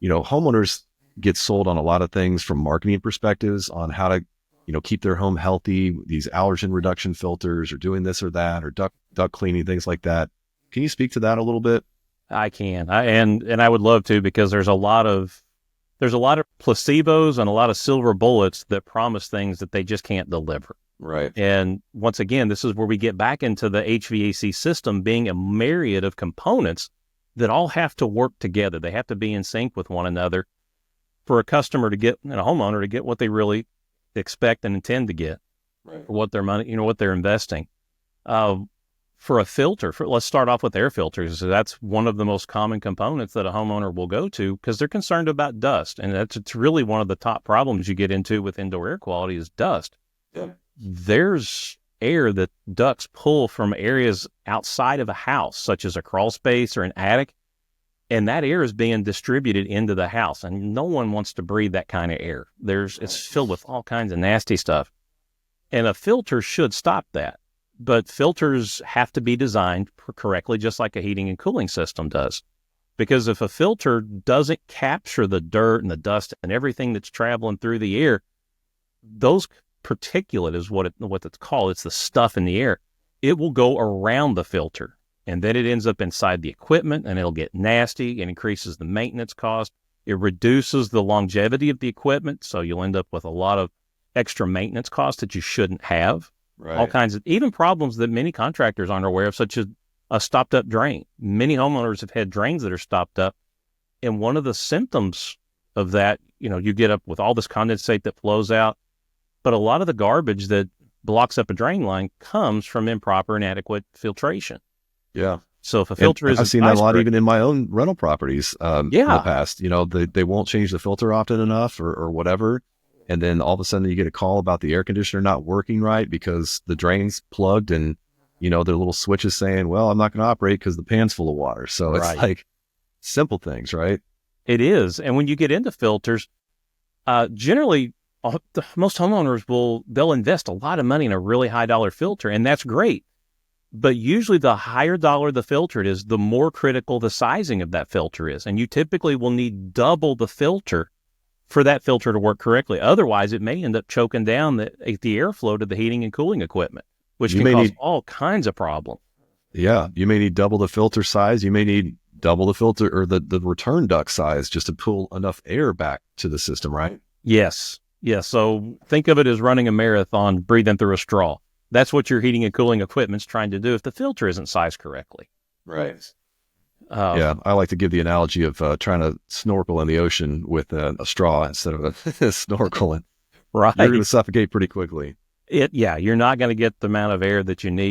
homeowners get sold on a lot of things from marketing perspectives on how to, keep their home healthy, these allergen reduction filters or doing this or that, or duct cleaning, things like that. Can you speak to that a little bit? I can. And I would love to, because there's a lot of placebos and a lot of silver bullets that promise things that they just can't deliver. Right. And once again, this is where we get back into the HVAC system being a myriad of components that all have to work together. They have to be in sync with one another for a customer to get, and a homeowner to get what they really expect and intend to get, right, for what their money, what they're investing. For a filter, let's start off with air filters. So that's one of the most common components that a homeowner will go to because they're concerned about dust. And it's really one of the top problems you get into with indoor air quality is dust. Yeah. There's air that ducts pull from areas outside of a house, such as a crawl space or an attic, and that air is being distributed into the house, and no one wants to breathe that kind of air. It's filled with all kinds of nasty stuff, and a filter should stop that. But filters have to be designed correctly, just like a heating and cooling system does. Because if a filter doesn't capture the dirt and the dust and everything that's traveling through the air, those particulate is what it's called. It's the stuff in the air. It will go around the filter, and then it ends up inside the equipment, and it'll get nasty and increases the maintenance cost. It reduces the longevity of the equipment, so you'll end up with a lot of extra maintenance costs that you shouldn't have. Right. All kinds of even problems that many contractors aren't aware of, such as a stopped up drain. Many homeowners have had drains that are stopped up, and one of the symptoms of that, you get up with all this condensate that flows out. But a lot of the garbage that blocks up a drain line comes from improper and inadequate filtration. Yeah. So if a filter is, I've seen that a lot even in my own rental properties in the past. They won't change the filter often enough or whatever. And then all of a sudden you get a call about the air conditioner not working right because the drain's plugged and, their little switch is saying, well, I'm not going to operate because the pan's full of water. So it's like simple things, right? It is. And when you get into filters, generally, most homeowners they'll invest a lot of money in a really high dollar filter, and that's great. But usually the higher dollar the filter it is, the more critical the sizing of that filter is. And you typically will need double the filter for that filter to work correctly. Otherwise, it may end up choking down the airflow to the heating and cooling equipment, which can cause all kinds of problems. Yeah, you may need double the filter size. You may need double the filter or the return duct size just to pull enough air back to the system, right? Yes. Yeah, so think of it as running a marathon, breathing through a straw. That's what your heating and cooling equipment's trying to do if the filter isn't sized correctly. Right. Yeah, I like to give the analogy of trying to snorkel in the ocean with a straw instead of a snorkeling. Right. You're going to suffocate pretty quickly. You're not going to get the amount of air that you need.